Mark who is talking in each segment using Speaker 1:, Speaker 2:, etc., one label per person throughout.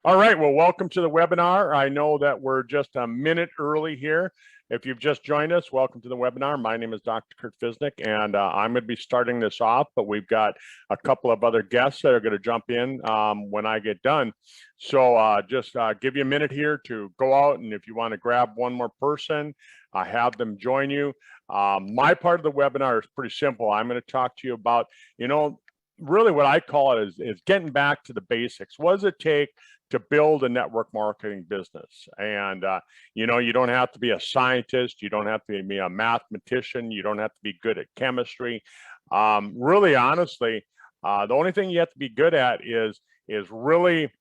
Speaker 1: All right, well, welcome to the webinar. I know that we're just a minute early here. If you've just joined us, welcome to the webinar. My name is Dr. Curt, and I'm going to be starting this off, but we've got a couple of other guests that are going to jump in when I get done. So just give you a minute here to go out, and if you want to grab one more person, have them join you. My part of the webinar is pretty simple. I'm going to talk to you about, really what I call it is getting back to the basics. What does it take to build a network marketing business? And, you don't have to be a scientist. You don't have to be a mathematician. You don't have to be good at chemistry. Really, honestly, the only thing you have to be good at is really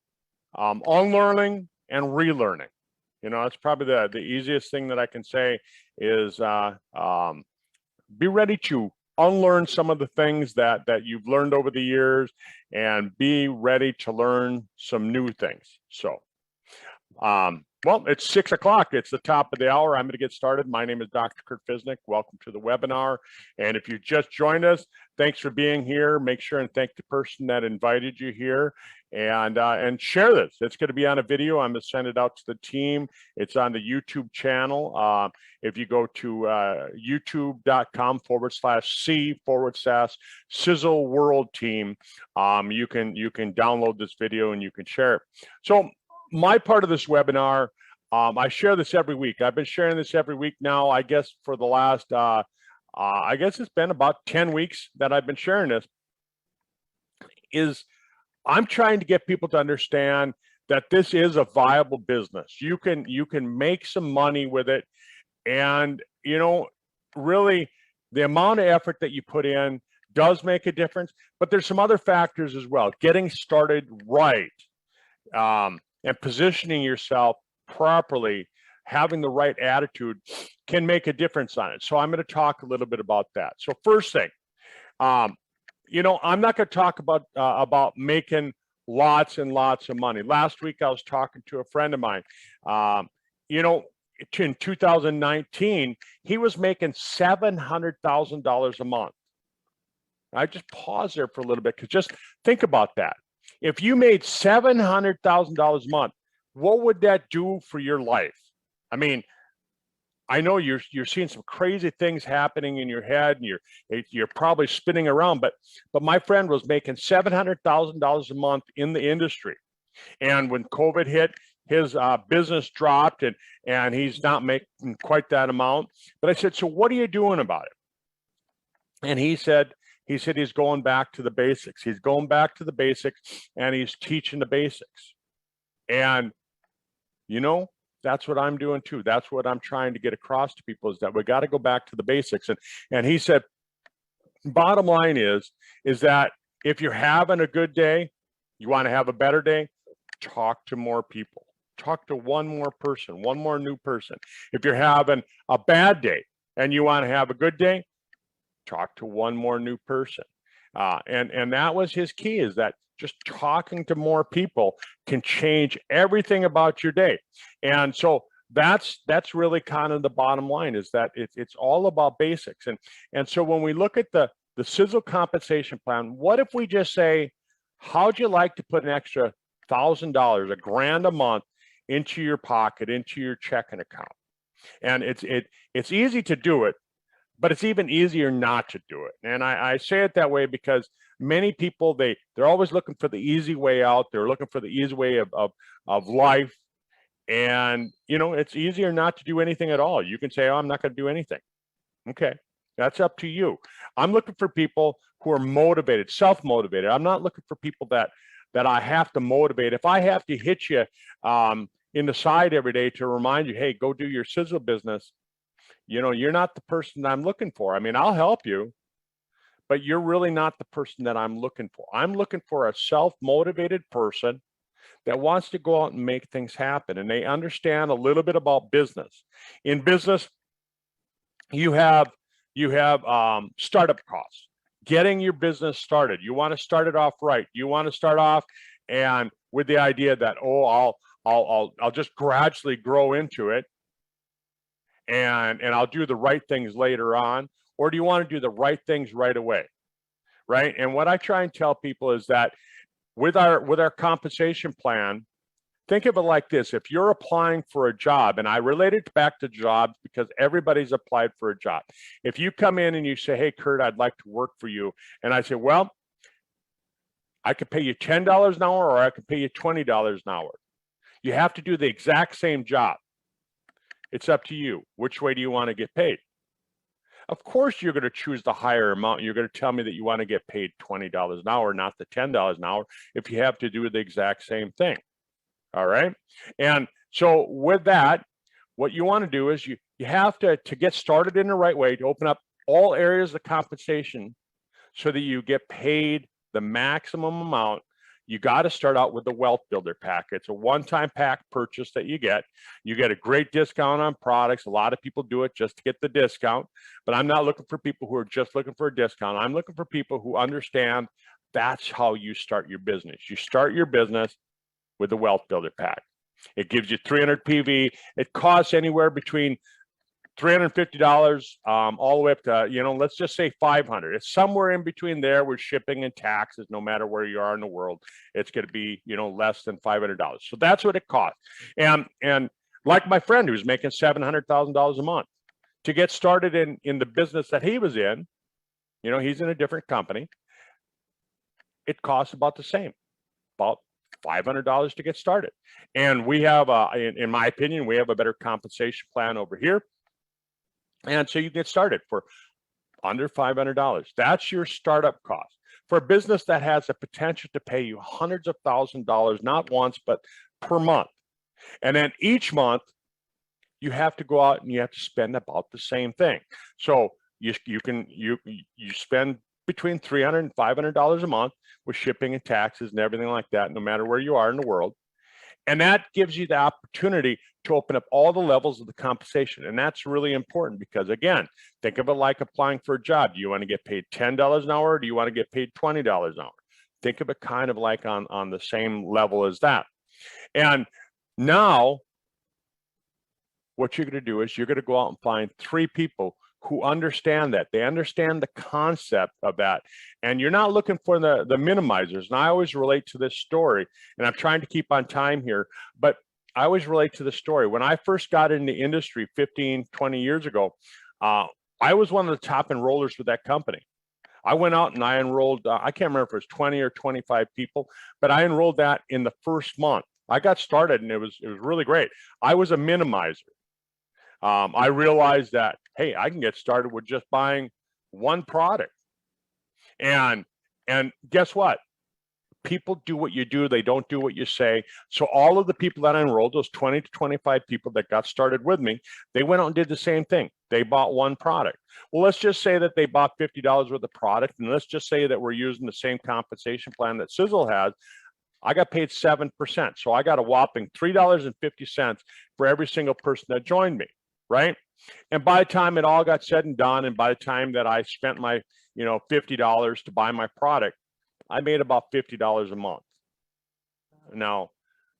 Speaker 1: unlearning and relearning. That's probably the easiest thing that I can say is be ready to unlearn some of the things that you've learned over the years and be ready to learn some new things. So, well, it's 6 o'clock. It's the top of the hour. I'm going to get started. My name is Dr. Curt. Welcome to the webinar. And if you just joined us, thanks for being here. Make sure and thank the person that invited you here, and share this. It's going to be on a video. I'm going to send it out to the team. It's on the YouTube channel. If you go to youtube.com/C/Sisel World Team, you can download this video and you can share it. So my part of this webinar, I share this every week. I've been sharing this every week now, I guess, for the last, I guess it's been about 10 weeks that I've been sharing this. I'm trying to get people to understand that this is a viable business. You can make some money with it. And, really the amount of effort that you put in does make a difference, but there's some other factors as well. Getting started right, and positioning yourself properly, having the right attitude can make a difference on it. So I'm going to talk a little bit about that. So first thing, I'm not going to talk about making lots and lots of money. Last week, I was talking to a friend of mine. In 2019, he was making $700,000 a month. I just pause there for a little bit because just think about that. If you made $700,000 a month, what would that do for your life? I mean, I know you're seeing some crazy things happening in your head, and you're probably spinning around. But my friend was making $700,000 a month in the industry, and when COVID hit, his business dropped, and he's not making quite that amount. But I said, so what are you doing about it? And he said he's going back to the basics. He's going back to the basics, and he's teaching the basics. And that's what I'm doing too. That's what I'm trying to get across to people, is that we got to go back to the basics. And he said, bottom line is that if you're having a good day, you want to have a better day, talk to more people. Talk to one more person, one more new person. If you're having a bad day and you want to have a good day, talk to one more new person. And that was his key, is that just talking to more people can change everything about your day. And so that's really kind of the bottom line, is that it's all about basics. And so when we look at the Sisel compensation plan, what if we just say, how'd you like to put an extra $1,000, $1,000 a month into your pocket, into your checking account? And it's easy to do it, but it's even easier not to do it. And I say it that way because many people, they're always looking for the easy way out. They're looking for the easy way of life. And, it's easier not to do anything at all. You can say, oh, I'm not going to do anything. Okay, that's up to you. I'm looking for people who are motivated, self-motivated. I'm not looking for people that I have to motivate. If I have to hit you in the side every day to remind you, hey, go do your Sisel business, you're not the person that I'm looking for. I mean, I'll help you, but you're really not the person that I'm looking for. I'm looking for a self-motivated person that wants to go out and make things happen, and they understand a little bit about business. In business, you have startup costs, getting your business started. You want to start it off right. You want to start off and with the idea that, oh, I'll just gradually grow into it, and I'll do the right things later on. Or do you want to do the right things right away? Right? And what I try and tell people is that with our compensation plan, Think of it like this. If you're applying for a job, and I relate it back to jobs because everybody's applied for a job. If you come in and you say, hey, Curt, I'd like to work for you. And I say, well, I could pay you $10 an hour or I could pay you $20 an hour. You have to do the exact same job. It's up to you. Which way do you want to get paid? Of course, you're going to choose the higher amount. You're going to tell me that you want to get paid $20 an hour, not the $10 an hour, if you have to do the exact same thing. All right. And so with that, what you want to do is you have to get started in the right way, to open up all areas of compensation so that you get paid the maximum amount. You got to start out with the Wealth Builder pack. It's a one-time pack purchase that you get. You get a great discount on products. A lot of people do it just to get the discount, but I'm not looking for people who are just looking for a discount. I'm looking for people who understand that's how you start your business. You start your business with the Wealth Builder pack. It gives you 300 PV. It costs anywhere between $350 all the way up to, let's just say 500. It's somewhere in between there with shipping and taxes. No matter where you are in the world, it's going to be, less than $500. So that's what it costs. And like my friend who's making $700,000 a month, to get started in the business that he was in, he's in a different company. It costs about the same, about $500 to get started. And we have, in my opinion, we have a better compensation plan over here. And so you get started for under $500. That's your startup cost. For a business that has the potential to pay you hundreds of thousands of dollars, not once, but per month. And then each month, you have to go out and you have to spend about the same thing. So you spend between $300 and $500 a month with shipping and taxes and everything like that, no matter where you are in the world. And that gives you the opportunity to open up all the levels of the compensation. And that's really important because, again, think of it like applying for a job. Do you want to get paid $10 an hour or do you want to get paid $20 an hour? Think of it kind of like on the same level as that. And now what you're going to do is you're going to go out and find 3 people who understand that. They understand the concept of that. And you're not looking for the minimizers. And I always relate to this story, and I'm trying to keep on time here, but I always relate to the story. When I first got in the industry 15, 20 years ago, I was one of the top enrollers with that company. I went out and I enrolled, I can't remember if it was 20 or 25 people, but I enrolled that in the first month. I got started and it was really great. I was a minimizer. I realized that, hey, I can get started with just buying one product. And guess what? People do what you do. They don't do what you say. So all of the people that I enrolled, those 20 to 25 people that got started with me, they went out and did the same thing. They bought one product. Well, let's just say that they bought $50 worth of product. And let's just say that we're using the same compensation plan that Sisel has. I got paid 7%. So I got a whopping $3.50 for every single person that joined me. Right. And by the time it all got said and done, and by the time that I spent my, $50 to buy my product, I made about $50 a month. Now,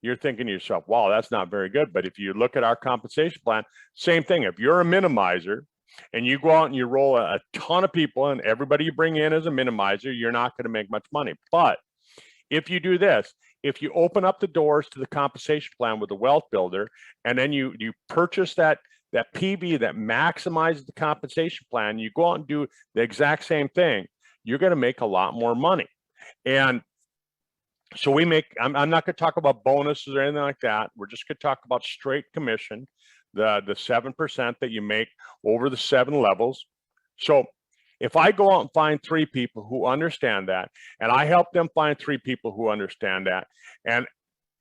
Speaker 1: you're thinking to yourself, wow, that's not very good. But if you look at our compensation plan, same thing. If you're a minimizer and you go out and you roll a ton of people and everybody you bring in as a minimizer, you're not going to make much money. But if you do this, if you open up the doors to the compensation plan with the Wealth Builder, and then you purchase that PV that maximizes the compensation plan, you go out and do the exact same thing, you're going to make a lot more money. And so we make, I'm not going to talk about bonuses or anything like that. We're just going to talk about straight commission, the 7% that you make over the 7 levels. So if I go out and find 3 people who understand that, and I help them find 3 people who understand that, and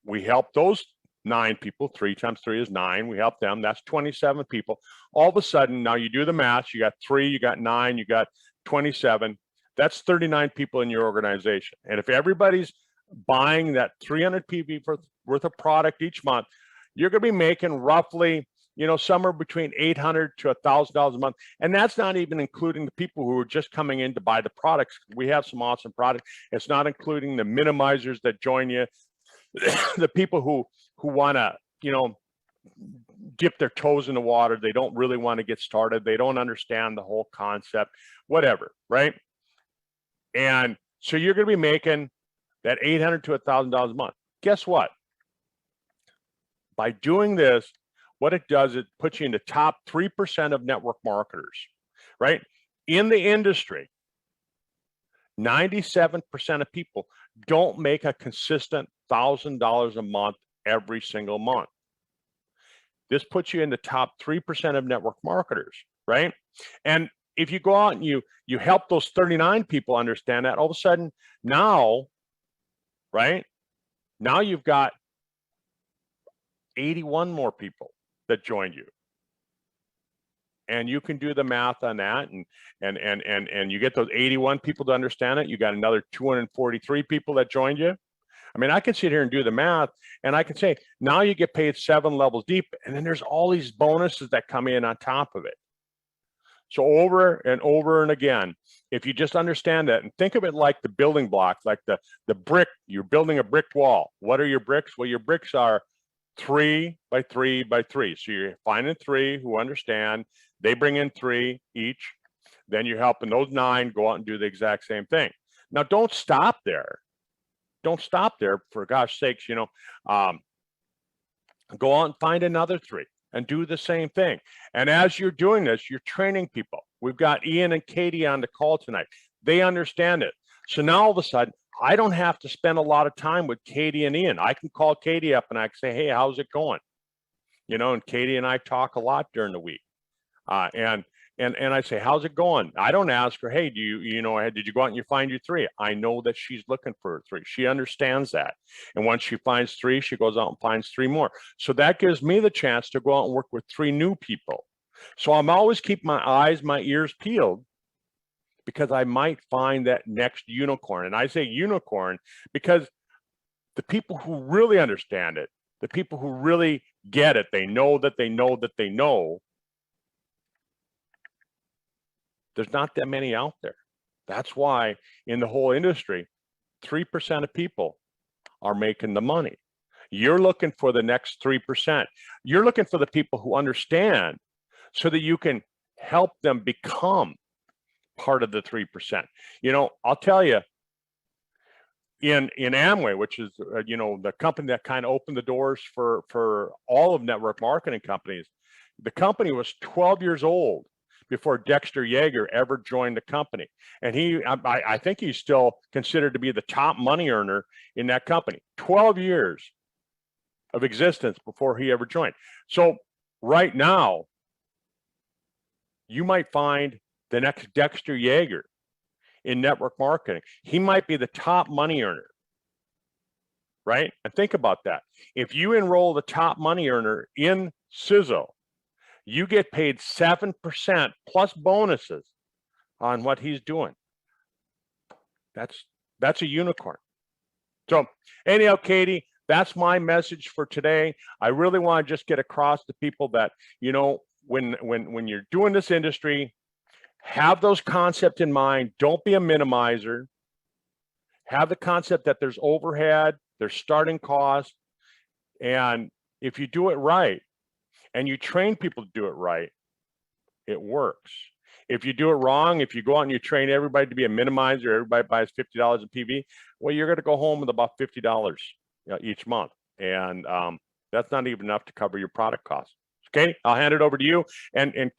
Speaker 1: we help those 9 people, 3 times 3 is 9. We help them. That's 27 people. All of a sudden, now you do the math. You got 3, you got 9, you got 27. That's 39 people in your organization. And if everybody's buying that 300 PV worth of product each month, you're going to be making roughly, somewhere between $800 to $1,000 a month. And that's not even including the people who are just coming in to buy the products. We have some awesome products. It's not including the minimizers that join you, the people who want to, dip their toes in the water. They don't really want to get started. They don't understand the whole concept, whatever, right? And so you're going to be making that $800 to $1,000 a month. Guess what? By doing this, what it does, it puts you in the top 3% of network marketers, right? In the industry, 97% of people don't make a consistent $1,000 a month every single month. This puts you in the top 3% of network marketers, right? And if you go out and you help those 39 people understand that, all of a sudden now, right? Now you've got 81 more people that joined you. And you can do the math on that, and you get those 81 people to understand it. You got another 243 people that joined you. I mean, I can sit here and do the math, and I can say, now you get paid 7 levels deep, and then there's all these bonuses that come in on top of it. So over and over and again, if you just understand that and think of it like the building blocks, like the brick, you're building a brick wall. What are your bricks? Well, your bricks are 3 by 3 by 3. So you're finding 3 who understand. They bring in 3 each. Then you're helping those 9 go out and do the exact same thing. Now, don't stop there. Don't stop there, for gosh sakes, go out and find another 3 and do the same thing. And as you're doing this, you're training people. We've got Ian and Katie on the call tonight. They understand it. So now all of a sudden, I don't have to spend a lot of time with Katie and Ian. I can call Katie up and I can say, hey, how's it going? And Katie and I talk a lot during the week. And I say, how's it going? I don't ask her, hey, did you go out and you find your 3? I know that she's looking for her 3. She understands that. And once she finds 3, she goes out and finds 3 more. So that gives me the chance to go out and work with 3 new people. So I'm always keeping my eyes, my ears peeled, because I might find that next unicorn. And I say unicorn because the people who really understand it, the people who really get it, they know that they know that they know, there's not that many out there. That's why in the whole industry, 3% of people are making the money. You're looking for the next 3%. You're looking for the people who understand so that you can help them become part of the 3%. I'll tell you, in Amway, which is the company that kind of opened the doors for all of network marketing companies, the company was 12 years old before Dexter Yeager ever joined the company. And I think he's still considered to be the top money earner in that company. 12 years of existence before he ever joined. So right now, you might find the next Dexter Yeager in network marketing. He might be the top money earner, right? And think about that. If you enroll the top money earner in Sisel, you get paid 7% plus bonuses on what he's doing. That's a unicorn. So anyhow, Katie, that's my message for today. I really want to just get across to people that, when you're doing this industry, have those concepts in mind. Don't be a minimizer. Have the concept that there's overhead, there's starting costs. And if you do it right, and you train people to do it right, it works. If you do it wrong, if you go out and you train everybody to be a minimizer, everybody buys $50 in PV, well, you're going to go home with about $50 each month. And that's not even enough to cover your product costs. Okay, I'll hand it over to you. And